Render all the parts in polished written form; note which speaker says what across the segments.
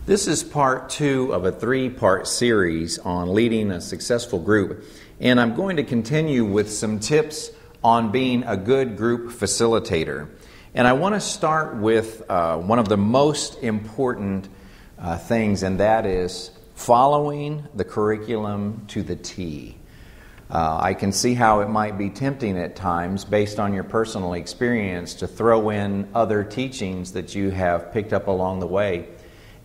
Speaker 1: This is part 2 of a 3-part series on leading a successful group, and I'm going to continue with some tips on being a good group facilitator. And I want to start with one of the most important things, and that is following the curriculum to the T. I can see how it might be tempting at times, based on your personal experience, to throw in other teachings that you have picked up along the way.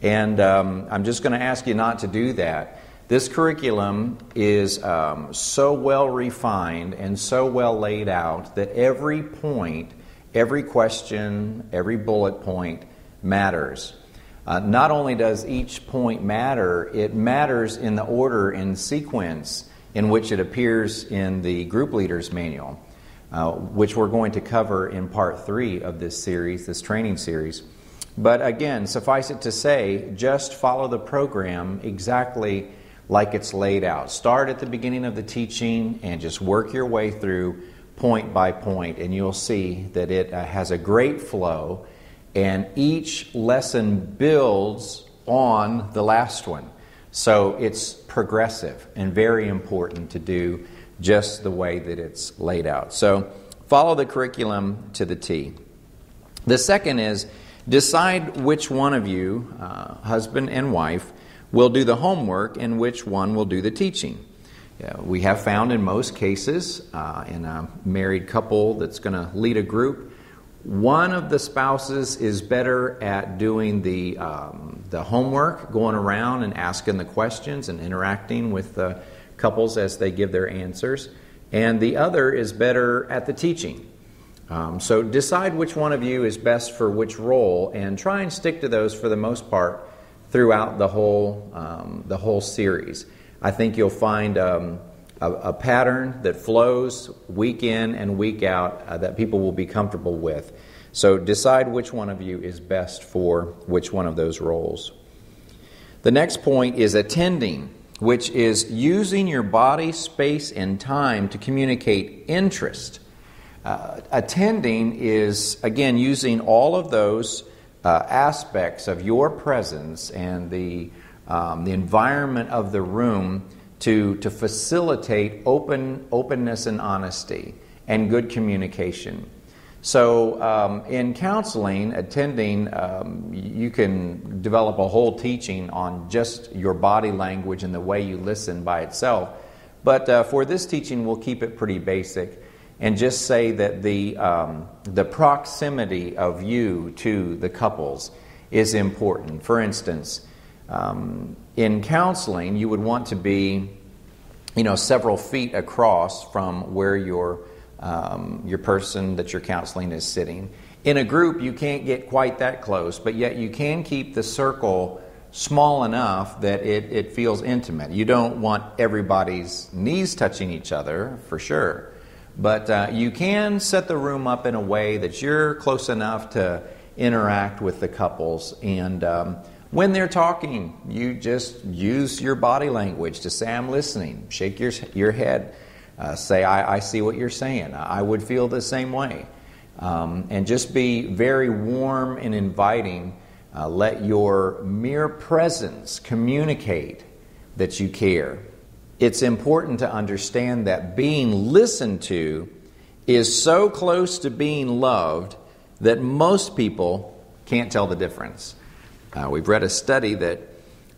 Speaker 1: And I'm just going to ask you not to do that. This curriculum is so well refined and so well laid out that every point, every question, every bullet point matters. Not only does each point matter, it matters in the order and sequence in which it appears in the group leader's manual, which we're going to cover in part 3 of this series, this training series. But again, suffice it to say, just follow the program exactly like it's laid out. Start at the beginning of the teaching and just work your way through point by point, and you'll see that it has a great flow, and each lesson builds on the last one. So it's progressive and very important to do just the way that it's laid out. So follow the curriculum to the T. The second is, decide which one of you, husband and wife, will do the homework and which one will do the teaching. We have found in most cases, in a married couple that's going to lead a group, one of the spouses is better at doing the homework, going around and asking the questions and interacting with the couples as they give their answers, and the other is better at the teaching. So decide which one of you is best for which role, and try and stick to those for the most part throughout the whole series. I think you'll find a pattern that flows week in and week out that people will be comfortable with. So decide which one of you is best for which one of those roles. The next point is attending, which is using your body, space, and time to communicate interest. Attending is, again, using all of those aspects of your presence and the environment of the room to facilitate openness and honesty and good communication. So in counseling, attending, you can develop a whole teaching on just your body language and the way you listen by itself. But for this teaching, we'll keep it pretty basic and just say that the proximity of you to the couples is important. For instance, in counseling, you would want to be, several feet across from where your person that you're counseling is sitting. In a group, you can't get quite that close, but yet you can keep the circle small enough that it feels intimate. You don't want everybody's knees touching each other, for sure. But you can set the room up in a way that you're close enough to interact with the couples. And when they're talking, you just use your body language to say, I'm listening. Shake your head. Say, I see what you're saying. I would feel the same way. And just be very warm and inviting. Let your mere presence communicate that you care. It's important to understand that being listened to is so close to being loved that most people can't tell the difference. We've read a study that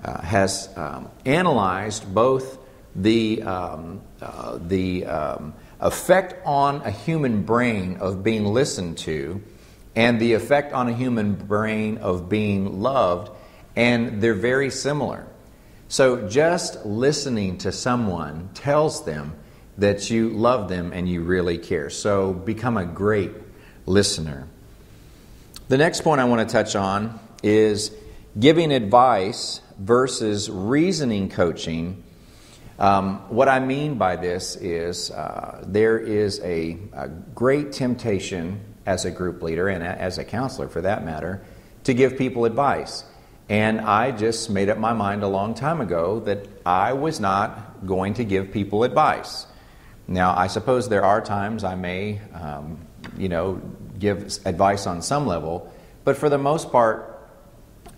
Speaker 1: has analyzed both the effect on a human brain of being listened to and the effect on a human brain of being loved, and they're very similar. So just listening to someone tells them that you love them and you really care. So become a great listener. The next point I want to touch on is giving advice versus reasoning coaching. What I mean by this is there is a great temptation as a group leader and as a counselor for that matter to give people advice. And I just made up my mind a long time ago that I was not going to give people advice. Now, I suppose there are times I may, give advice on some level, but for the most part,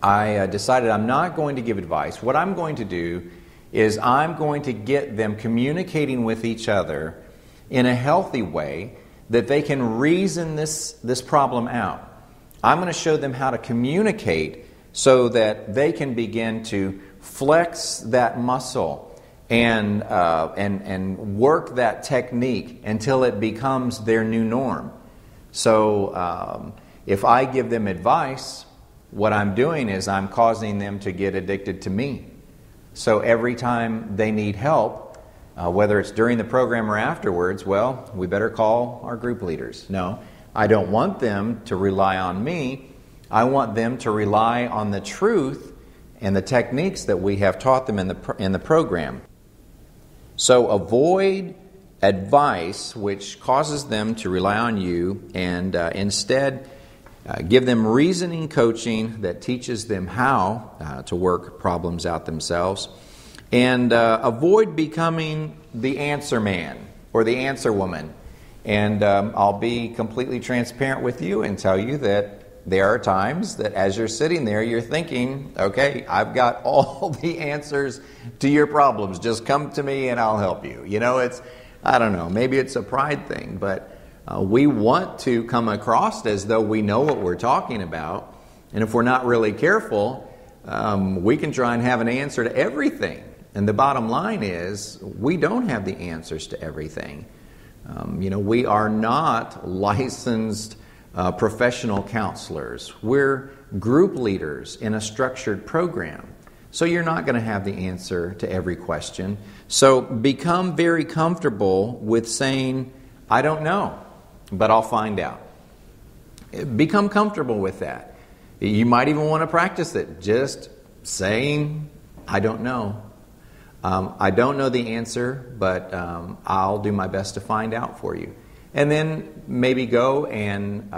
Speaker 1: I decided I'm not going to give advice. What I'm going to do is I'm going to get them communicating with each other in a healthy way that they can reason this problem out. I'm going to show them how to communicate so that they can begin to flex that muscle and work that technique until it becomes their new norm. So if I give them advice, what I'm doing is I'm causing them to get addicted to me. So every time they need help, whether it's during the program or afterwards, well, we better call our group leaders. No, I don't want them to rely on me. I want them to rely on the truth and the techniques that we have taught them in the program. So avoid advice which causes them to rely on you, and instead give them reasoning coaching that teaches them how to work problems out themselves. And avoid becoming the answer man or the answer woman. And I'll be completely transparent with you and tell you that there are times that as you're sitting there, you're thinking, okay, I've got all the answers to your problems. Just come to me and I'll help you. You know, I don't know, maybe it's a pride thing, but we want to come across as though we know what we're talking about. And if we're not really careful, we can try and have an answer to everything. And the bottom line is, we don't have the answers to everything. We are not licensed professional counselors. We're group leaders in a structured program. So you're not going to have the answer to every question. So become very comfortable with saying, I don't know, but I'll find out. Become comfortable with that. You might even want to practice it. Just saying, I don't know. I don't know the answer, but I'll do my best to find out for you. And then maybe go and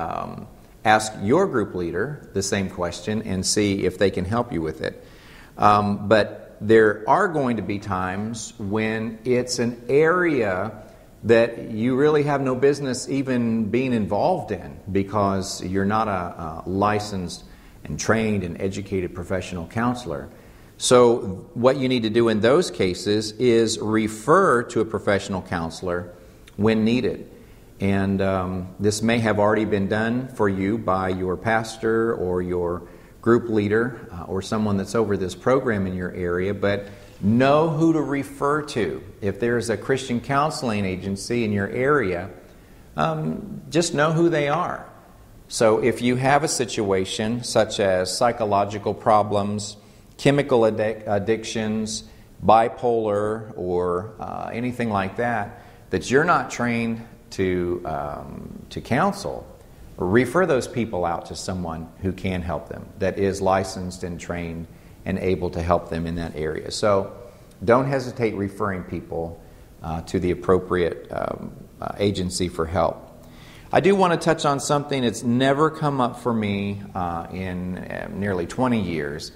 Speaker 1: ask your group leader the same question and see if they can help you with it. But there are going to be times when it's an area that you really have no business even being involved in because you're not a licensed and trained and educated professional counselor. So what you need to do in those cases is refer to a professional counselor when needed. And this may have already been done for you by your pastor or your group leader or someone that's over this program in your area, but know who to refer to. If there's a Christian counseling agency in your area, just know who they are. So if you have a situation such as psychological problems, chemical addictions, bipolar, or anything like that, that you're not trained to counsel, refer those people out to someone who can help them, that is licensed and trained and able to help them in that area. So don't hesitate referring people to the appropriate agency for help. I do want to touch on something that's never come up for me in nearly 20 years,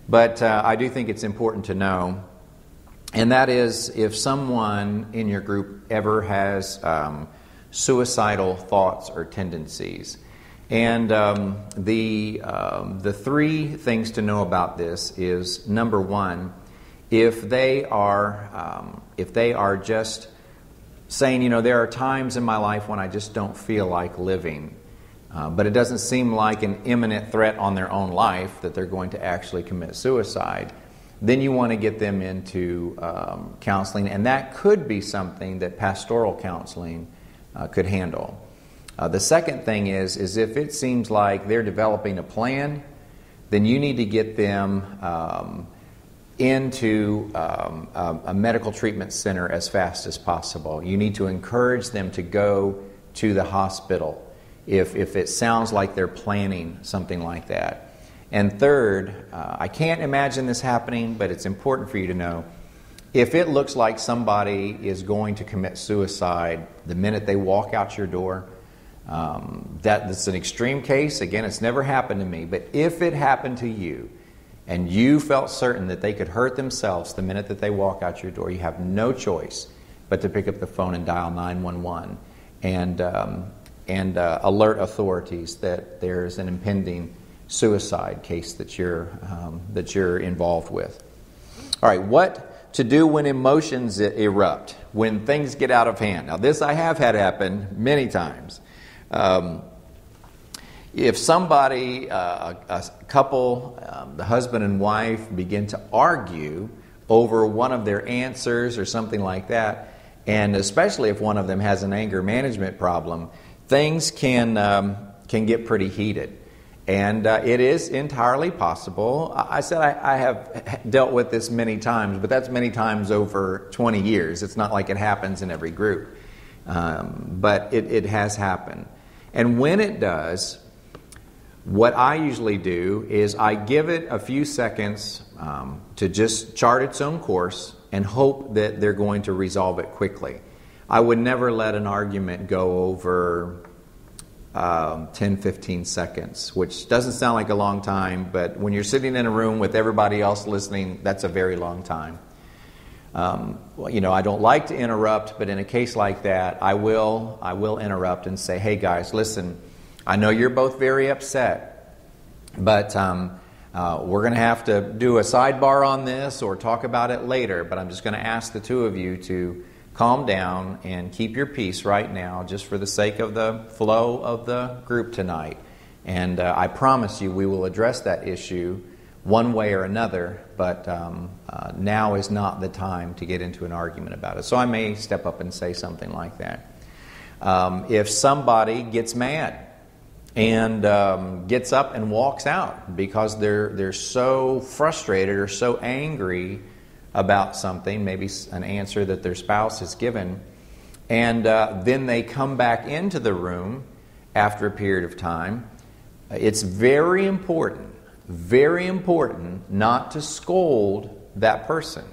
Speaker 1: but I do think it's important to know, and that is if someone in your group ever has suicidal thoughts or tendencies. And the three things to know about this is, number one, if they are just saying, there are times in my life when I just don't feel like living, but it doesn't seem like an imminent threat on their own life that they're going to actually commit suicide, then you want to get them into counseling, and that could be something that pastoral counseling could handle. The second thing is if it seems like they're developing a plan, then you need to get them into a medical treatment center as fast as possible. You need to encourage them to go to the hospital if it sounds like they're planning something like that. And third, I can't imagine this happening, but it's important for you to know, if it looks like somebody is going to commit suicide the minute they walk out your door, that's an extreme case. Again, it's never happened to me. But if it happened to you and you felt certain that they could hurt themselves the minute that they walk out your door, you have no choice but to pick up the phone and dial 911 and alert authorities that there's an impending suicide case that you're involved with. All right, what to do when emotions erupt, when things get out of hand. Now, this I have had happen many times. If somebody, a couple, the husband and wife, begin to argue over one of their answers or something like that, and especially if one of them has an anger management problem, things can get pretty heated. And it is entirely possible. I said I have dealt with this many times, but that's many times over 20 years. It's not like it happens in every group. But it has happened. And when it does, what I usually do is I give it a few seconds to just chart its own course and hope that they're going to resolve it quickly. I would never let an argument go over 10, 15 seconds, which doesn't sound like a long time, but when you're sitting in a room with everybody else listening, that's a very long time. I don't like to interrupt, but in a case like that, I will interrupt and say, hey guys, listen, I know you're both very upset, but we're going to have to do a sidebar on this or talk about it later, but I'm just going to ask the two of you to calm down and keep your peace right now, just for the sake of the flow of the group tonight. And I promise you we will address that issue one way or another, but now is not the time to get into an argument about it. So I may step up and say something like that. If somebody gets mad and gets up and walks out because they're so frustrated or so angry about something, maybe an answer that their spouse has given, and then they come back into the room after a period of time, it's very important not to scold that person.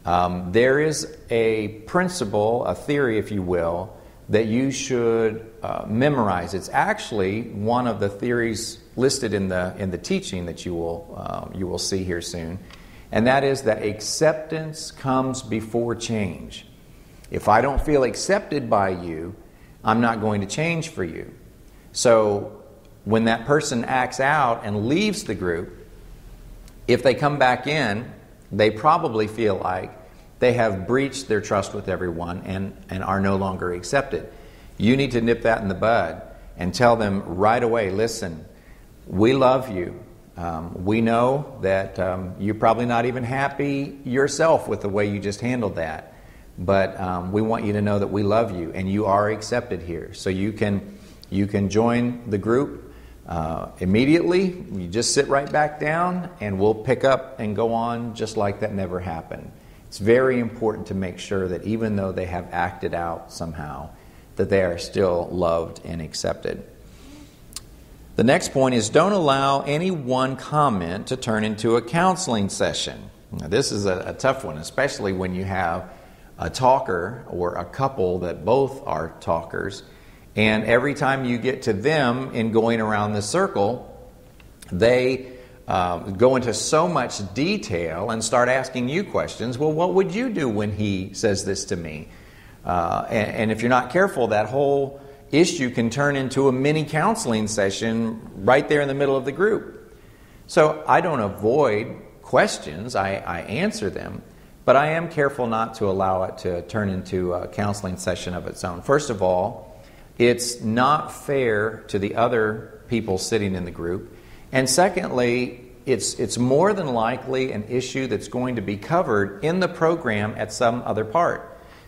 Speaker 1: There is a principle, a theory, if you will, that you should memorize. It's actually one of the theories listed in the teaching that you will see here soon. And that is that acceptance comes before change. If I don't feel accepted by you, I'm not going to change for you. So when that person acts out and leaves the group, if they come back in, they probably feel like they have breached their trust with everyone and are no longer accepted. You need to nip that in the bud and tell them right away, listen, we love you. We know that you're probably not even happy yourself with the way you just handled that. But we want you to know that we love you and you are accepted here. So you can join the group immediately. You just sit right back down and we'll pick up and go on just like that never happened. It's very important to make sure that even though they have acted out somehow, that they are still loved and accepted. The next point is don't allow any one comment to turn into a counseling session. Now, this is a tough one, especially when you have a talker or a couple that both are talkers. And every time you get to them in going around the circle, they go into so much detail and start asking you questions. Well, what would you do when he says this to me? And if you're not careful, that whole issue can turn into a mini counseling session right there in the middle of the group. So I don't avoid questions, I answer them, but I am careful not to allow it to turn into a counseling session of its own. First of all, it's not fair to the other people sitting in the group. And secondly, it's more than likely an issue that's going to be covered in the program at some other part.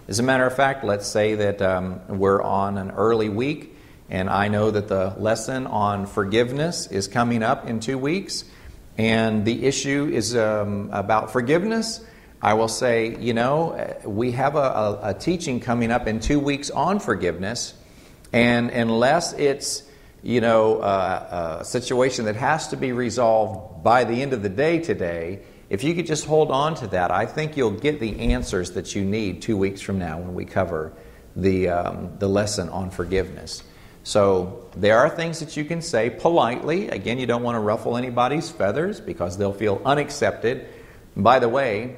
Speaker 1: As a matter of fact, let's say that we're on an early week and I know that the lesson on forgiveness is coming up in 2 weeks and the issue is about forgiveness. I will say, we have a teaching coming up in 2 weeks on forgiveness, and unless it's a situation that has to be resolved by the end of the day today, if you could just hold on to that, I think you'll get the answers that you need 2 weeks from now when we cover the lesson on forgiveness. So there are things that you can say politely. Again, you don't want to ruffle anybody's feathers because they'll feel unaccepted. By the way,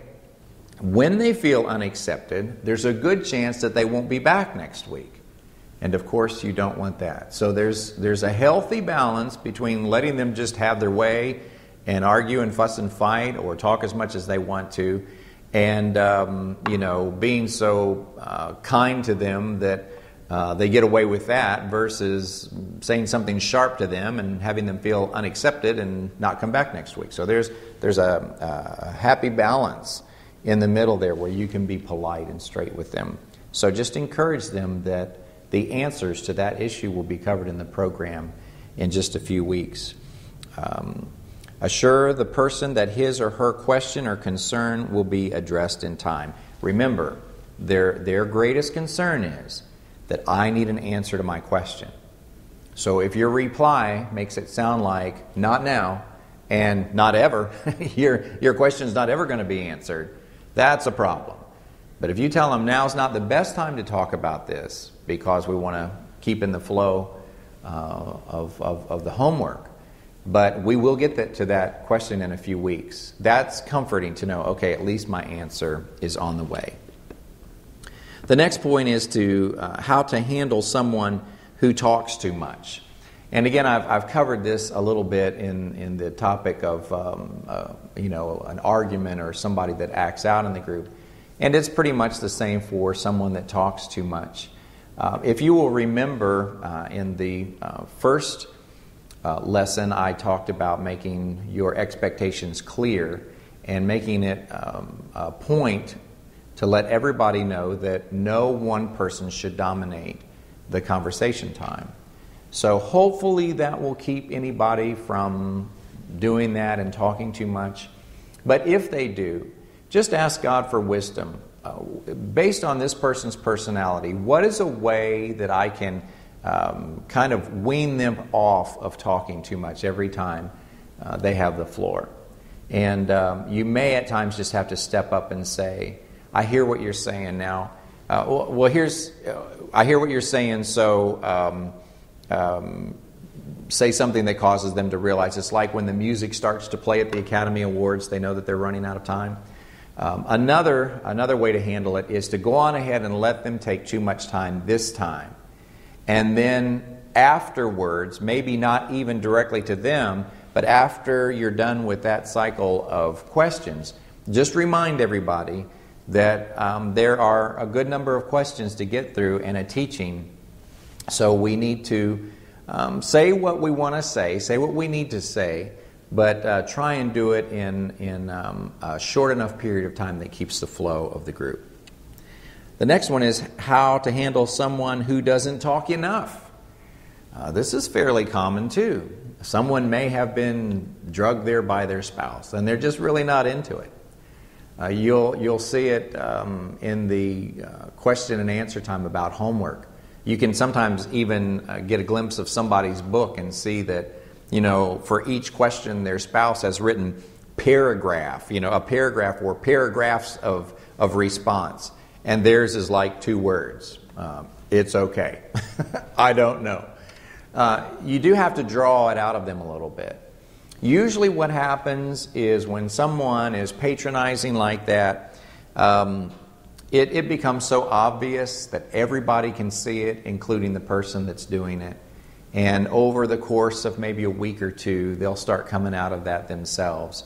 Speaker 1: when they feel unaccepted, there's a good chance that they won't be back next week. And of course, you don't want that. So there's a healthy balance between letting them just have their way and argue and fuss and fight or talk as much as they want to, and being so kind to them that they get away with that, versus saying something sharp to them and having them feel unaccepted and not come back next week. So there's a happy balance in the middle there where you can be polite and straight with them. So just encourage them that the answers to that issue will be covered in the program in just a few weeks. Assure the person that his or her question or concern will be addressed in time. Remember, their greatest concern is that I need an answer to my question. So if your reply makes it sound like not now and not ever, your question's not ever going to be answered, that's a problem. But if you tell them now's not the best time to talk about this because we want to keep in the flow of the homework, but we will get to that question in a few weeks, that's comforting to know, okay, at least my answer is on the way. The next point is to how to handle someone who talks too much. And again, I've covered this a little bit in the topic of an argument or somebody that acts out in the group. And it's pretty much the same for someone that talks too much. If you will remember in the first lesson, I talked about making your expectations clear and making it a point to let everybody know that no one person should dominate the conversation time. So hopefully that will keep anybody from doing that and talking too much. But if they do, just ask God for wisdom. Based on this person's personality, what is a way that I can kind of wean them off of talking too much every time they have the floor? And you may at times just have to step up and say, I hear what you're saying now. I hear what you're saying, so say something that causes them to realize. It's like when the music starts to play at the Academy Awards, they know that they're running out of time. Another way to handle it is to go on ahead and let them take too much time this time. And then afterwards, maybe not even directly to them, but after you're done with that cycle of questions, just remind everybody that there are a good number of questions to get through in a teaching. So we need to say what we want to say what we need to say, but try and do it in a short enough period of time that keeps the flow of the group. The next one is how to handle someone who doesn't talk enough. This is fairly common too. Someone may have been drugged there by their spouse, and they're just really not into it. You'll see it in the question and answer time about homework. You can sometimes even get a glimpse of somebody's book and see that, for each question their spouse has written paragraph, a paragraph or paragraphs of response. And theirs is like 2 words. It's okay. I don't know. You do have to draw it out of them a little bit. Usually what happens is when someone is patronizing like that, it becomes so obvious that everybody can see it, including the person that's doing it. And over the course of maybe a week or two, they'll start coming out of that themselves.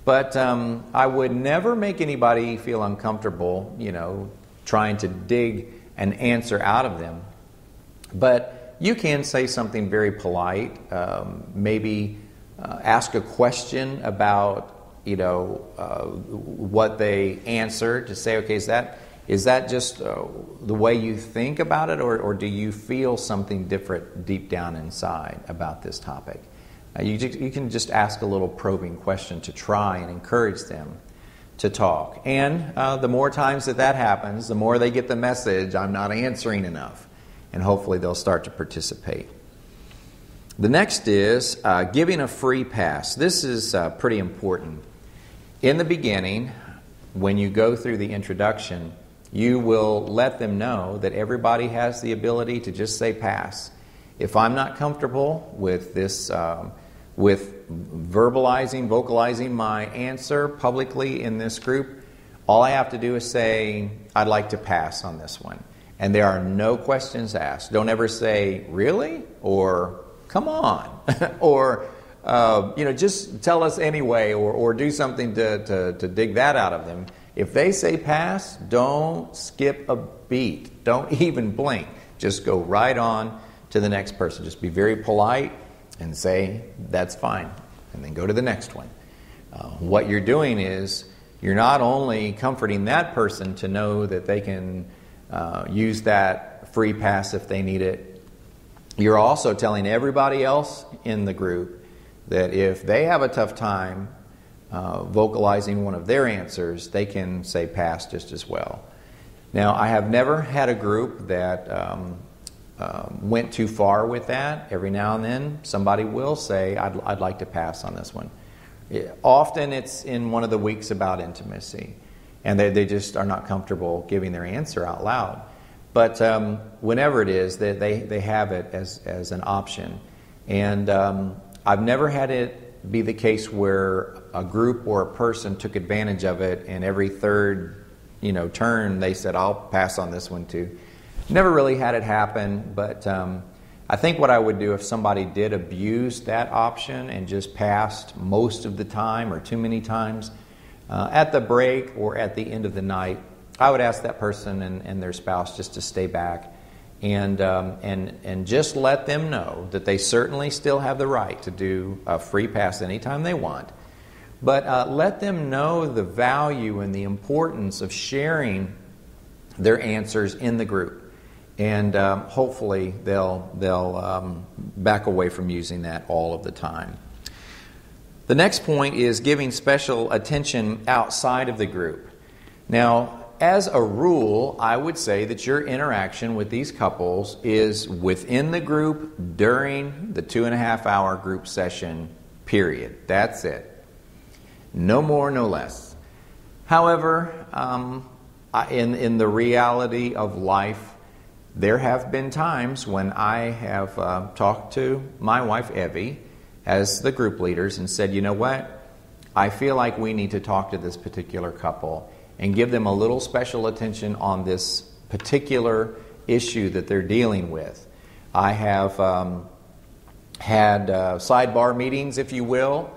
Speaker 1: But I would never make anybody feel uncomfortable, trying to dig an answer out of them. But you can say something very polite, maybe ask a question about, what they answered, to say, okay, is that just the way you think about it, or do you feel something different deep down inside about this topic? You can just ask a little probing question to try and encourage them to talk. And the more times that happens, the more they get the message, I'm not answering enough. And hopefully they'll start to participate. The next is giving a free pass. This is pretty important. In the beginning, when you go through the introduction, you will let them know that everybody has the ability to just say pass. If I'm not comfortable with this, with vocalizing my answer publicly in this group, all I have to do is say, I'd like to pass on this one. and there are no questions asked. Don't ever say, really? Or, come on. Or, just tell us anyway, or do something to dig that out of them. If they say pass, don't skip a beat. Don't even blink. Just go right on to the next person. Just be very polite and say, that's fine. And then go to the next one. What you're doing is you're not only comforting that person to know that they can use that free pass if they need it, you're also telling everybody else in the group that if they have a tough time vocalizing one of their answers, they can say pass just as well. Now, I have never had a group that went too far with that. Every now and then, somebody will say, I'd like to pass on this one. Often it's in one of the weeks about intimacy, and they just are not comfortable giving their answer out loud. But whenever it is, they have it as an option. And I've never had it be the case where a group or a person took advantage of it, and every third turn they said, I'll pass on this one too. Never really had it happen, but I think what I would do if somebody did abuse that option and just passed most of the time or too many times, at the break or at the end of the night, I would ask that person and their spouse just to stay back and just let them know that they certainly still have the right to do a free pass anytime they want. But let them know the value and the importance of sharing their answers in the group. And hopefully they'll back away from using that all of the time. The next point is giving special attention outside of the group. Now, as a rule, I would say that your interaction with these couples is within the group during the 2.5-hour group session, period. That's it. No more, no less. However, in the reality of life, there have been times when I have talked to my wife, Evie, as the group leaders and said, you know what? I feel like we need to talk to this particular couple and give them a little special attention on this particular issue that they're dealing with. I have had sidebar meetings, if you will,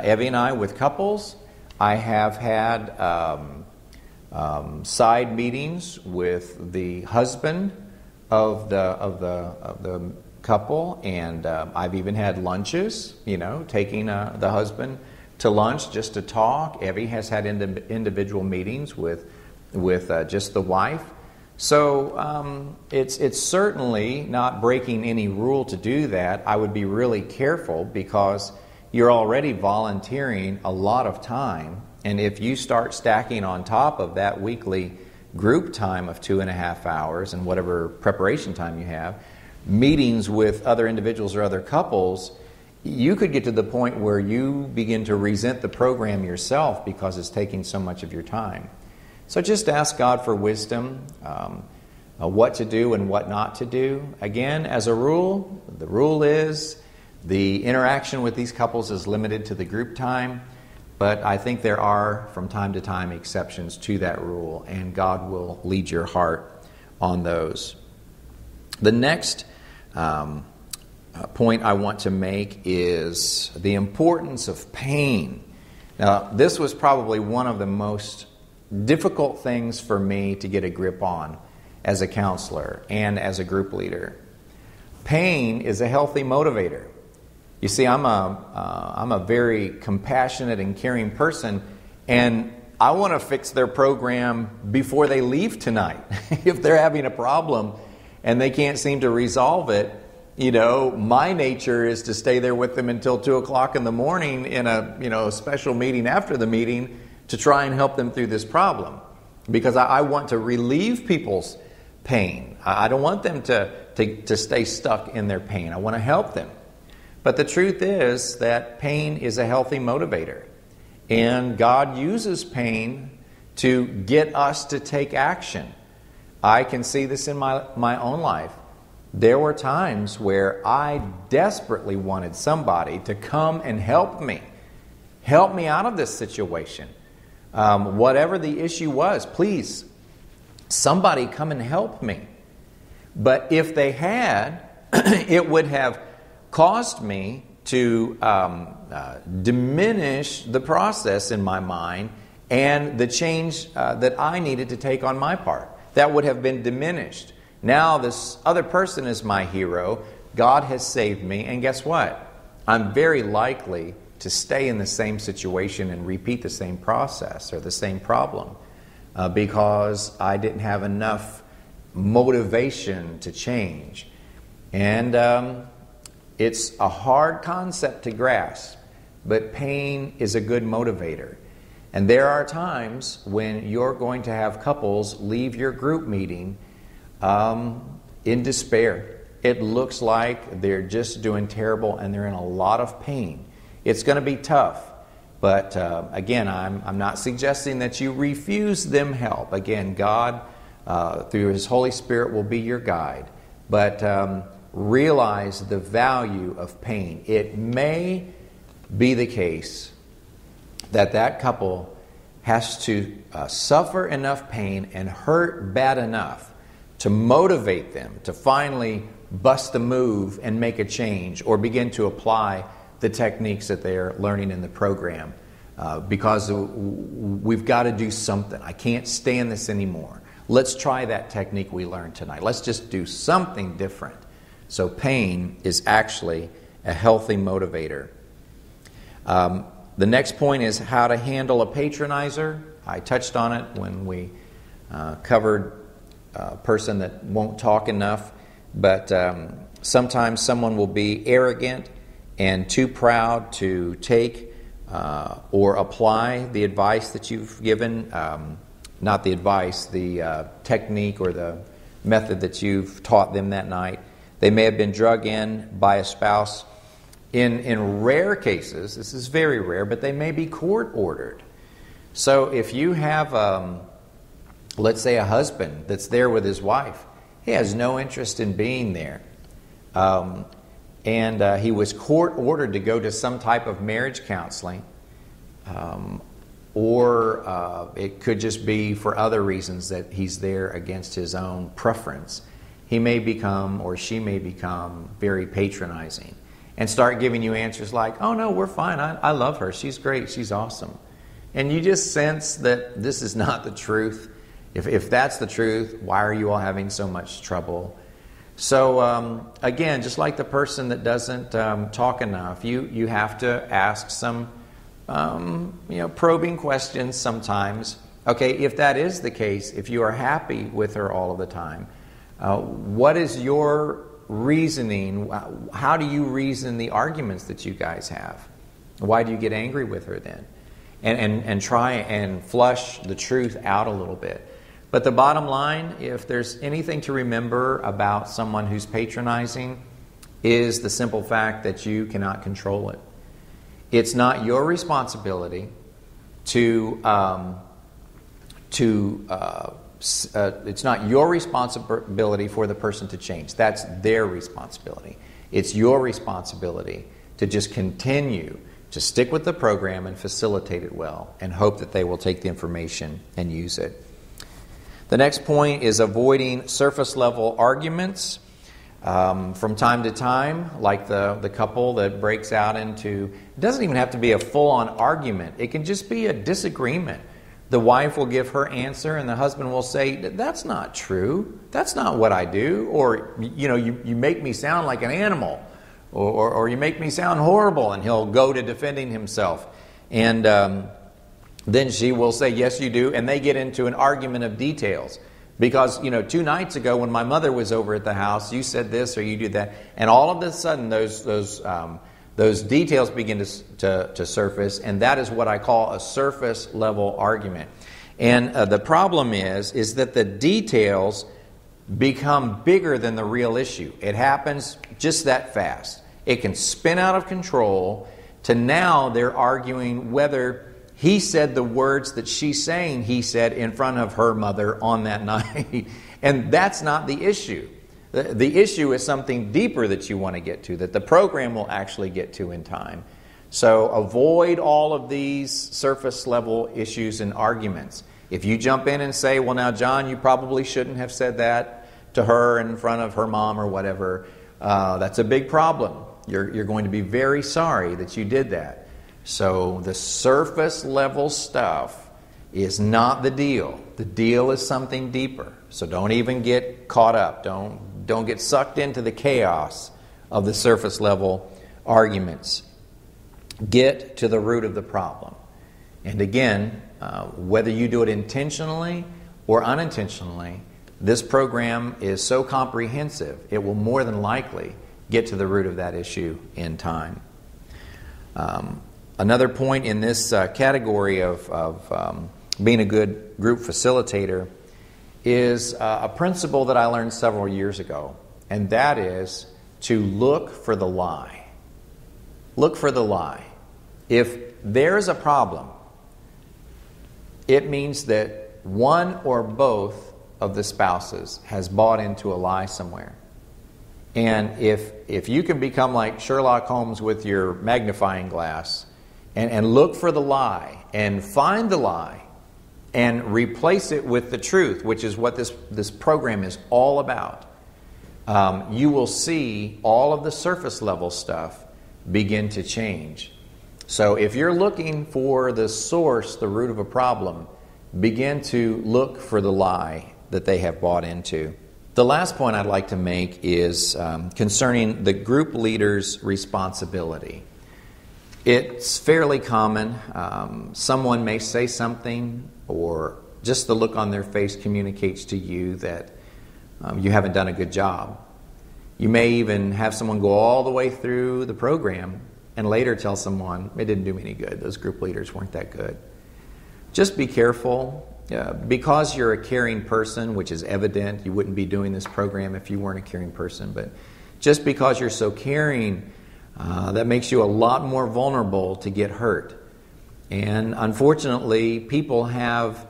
Speaker 1: Evie and I, with couples. I have had side meetings with the husband of the couple, and I've even had lunches, taking the husband to lunch just to talk. Evie has had individual meetings with just the wife. So it's certainly not breaking any rule to do that. I would be really careful because you're already volunteering a lot of time, and if you start stacking on top of that weekly group time of 2.5 hours and whatever preparation time you have, meetings with other individuals or other couples, you could get to the point where you begin to resent the program yourself because it's taking so much of your time. So just ask God for wisdom, what to do and what not to do. Again, as a rule, the rule is the interaction with these couples is limited to the group time. But I think there are, from time to time, exceptions to that rule, and God will lead your heart on those. The next point I want to make is the importance of pain. Now, this was probably one of the most difficult things for me to get a grip on as a counselor and as a group leader. Pain is a healthy motivator. You see, I'm a very compassionate and caring person, and I want to fix their program before they leave tonight. If they're having a problem and they can't seem to resolve it, my nature is to stay there with them until 2 o'clock in the morning in a special meeting after the meeting to try and help them through this problem, because I want to relieve people's pain. I don't want them to stay stuck in their pain. I want to help them. But the truth is that pain is a healthy motivator. And God uses pain to get us to take action. I can see this in my own life. There were times where I desperately wanted somebody to come and help me out of this situation. Whatever the issue was, please, somebody come and help me. But if they had, it would have caused me to diminish the process in my mind and the change that I needed to take on my part. That would have been diminished. Now this other person is my hero. God has saved me. And guess what? I'm very likely to stay in the same situation and repeat the same process or the same problem because I didn't have enough motivation to change. And it's a hard concept to grasp, but pain is a good motivator. And there are times when you're going to have couples leave your group meeting in despair. It looks like they're just doing terrible and they're in a lot of pain. It's going to be tough. But again, I'm not suggesting that you refuse them help. Again, God, through His Holy Spirit, will be your guide. But realize the value of pain. It may be the case that couple has to suffer enough pain and hurt bad enough to motivate them to finally bust a move and make a change or begin to apply the techniques that they're learning in the program. Because we've got to do something. I can't stand this anymore. Let's try that technique we learned tonight. Let's just do something different. So pain is actually a healthy motivator. The next point is how to handle a patronizer. I touched on it when we covered a person that won't talk enough. But sometimes someone will be arrogant and too proud to take or apply the advice that you've given. Not the advice, the technique or the method that you've taught them that night. They may have been drug in by a spouse. In rare cases, this is very rare, but they may be court-ordered. So if you have, let's say, a husband that's there with his wife, he has no interest in being there. And he was court-ordered to go to some type of marriage counseling. Or it could just be for other reasons that he's there against his own preference. He may become, or she may become, very patronizing and start giving you answers like, oh no, we're fine, I love her, she's great, she's awesome. And you just sense that this is not the truth. If that's the truth, why are you all having so much trouble? So again, just like the person that doesn't talk enough, you have to ask some probing questions sometimes. Okay, if that is the case, if you are happy with her all of the time, what is your reasoning? How do you reason the arguments that you guys have? Why do you get angry with her then? And try and flush the truth out a little bit. But the bottom line, if there's anything to remember about someone who's patronizing, is the simple fact that you cannot control it. It's not your responsibility it's not your responsibility for the person to change. That's their responsibility. It's your responsibility to just continue to stick with the program and facilitate it well and hope that they will take the information and use it. The next point is avoiding surface level arguments. From time to time, like the couple that breaks out into, it doesn't even have to be a full-on argument. It can just be a disagreement. The wife will give her answer and the husband will say, that's not true. That's not what I do. Or, you make me sound like an animal. Or you make me sound horrible. And he'll go to defending himself. And then she will say, yes, you do. And they get into an argument of details. Because, 2 nights ago when my mother was over at the house, you said this or you did that. And all of a sudden those details begin to surface. And that is what I call a surface level argument. And the problem is that the details become bigger than the real issue. It happens just that fast. It can spin out of control to now they're arguing whether he said the words that she's saying he said in front of her mother on that night. And that's not the issue. The issue is something deeper that you want to get to, that the program will actually get to in time. So avoid all of these surface level issues and arguments. If you jump in and say, well now John, you probably shouldn't have said that, to her in front of her mom or whatever, that's a big problem. You're going to be very sorry that you did that. So the surface level stuff is not the deal. The deal is something deeper. So don't even get caught up. Don't get sucked into the chaos of the surface level arguments. Get to the root of the problem. And again, whether you do it intentionally or unintentionally, this program is so comprehensive, it will more than likely get to the root of that issue in time. Another point in this category of being a good group facilitator is a principle that I learned several years ago, and that is to look for the lie. Look for the lie. If there's a problem, it means that one or both of the spouses has bought into a lie somewhere. And if you can become like Sherlock Holmes with your magnifying glass and look for the lie and find the lie and replace it with the truth, which is what this program is all about, you will see all of the surface level stuff begin to change. So if you're looking for the source, the root of a problem, begin to look for the lie that they have bought into. The last point I'd like to make is concerning the group leader's responsibility. It's fairly common. Someone may say something, or just the look on their face communicates to you that you haven't done a good job. You may even have someone go all the way through the program and later tell someone, it didn't do me any good. Those group leaders weren't that good. Just be careful. Because you're a caring person, which is evident, you wouldn't be doing this program if you weren't a caring person, but just because you're so caring, that makes you a lot more vulnerable to get hurt. And unfortunately, people have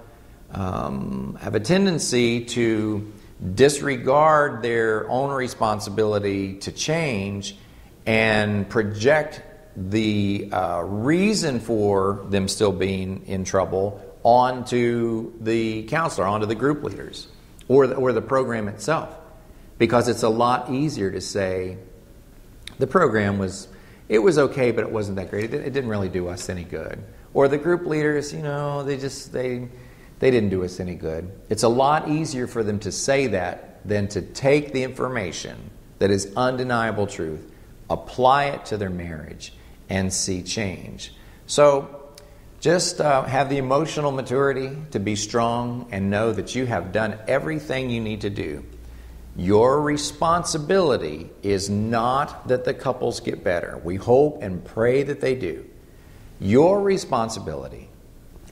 Speaker 1: a tendency to disregard their own responsibility to change and project the reason for them still being in trouble onto the counselor, onto the group leaders, or the program itself. Because it's a lot easier to say, the program was okay, but it wasn't that great. It didn't really do us any good. Or the group leaders, they didn't do us any good. It's a lot easier for them to say that than to take the information that is undeniable truth, apply it to their marriage, and see change. So just have the emotional maturity to be strong and know that you have done everything you need to do. Your responsibility is not that the couples get better. We hope and pray that they do. Your responsibility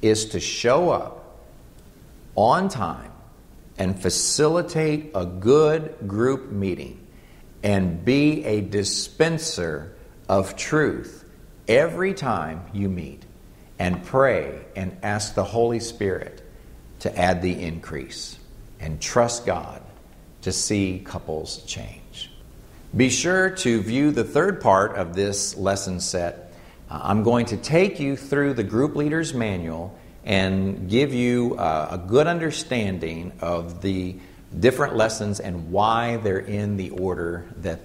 Speaker 1: is to show up on time and facilitate a good group meeting and be a dispenser of truth every time you meet. And pray and ask the Holy Spirit to add the increase. And trust God to see couples change. Be sure to view the third part of this lesson set. I'm going to take you through the Group Leader's Manual and give you a good understanding of the different lessons and why they're in the order that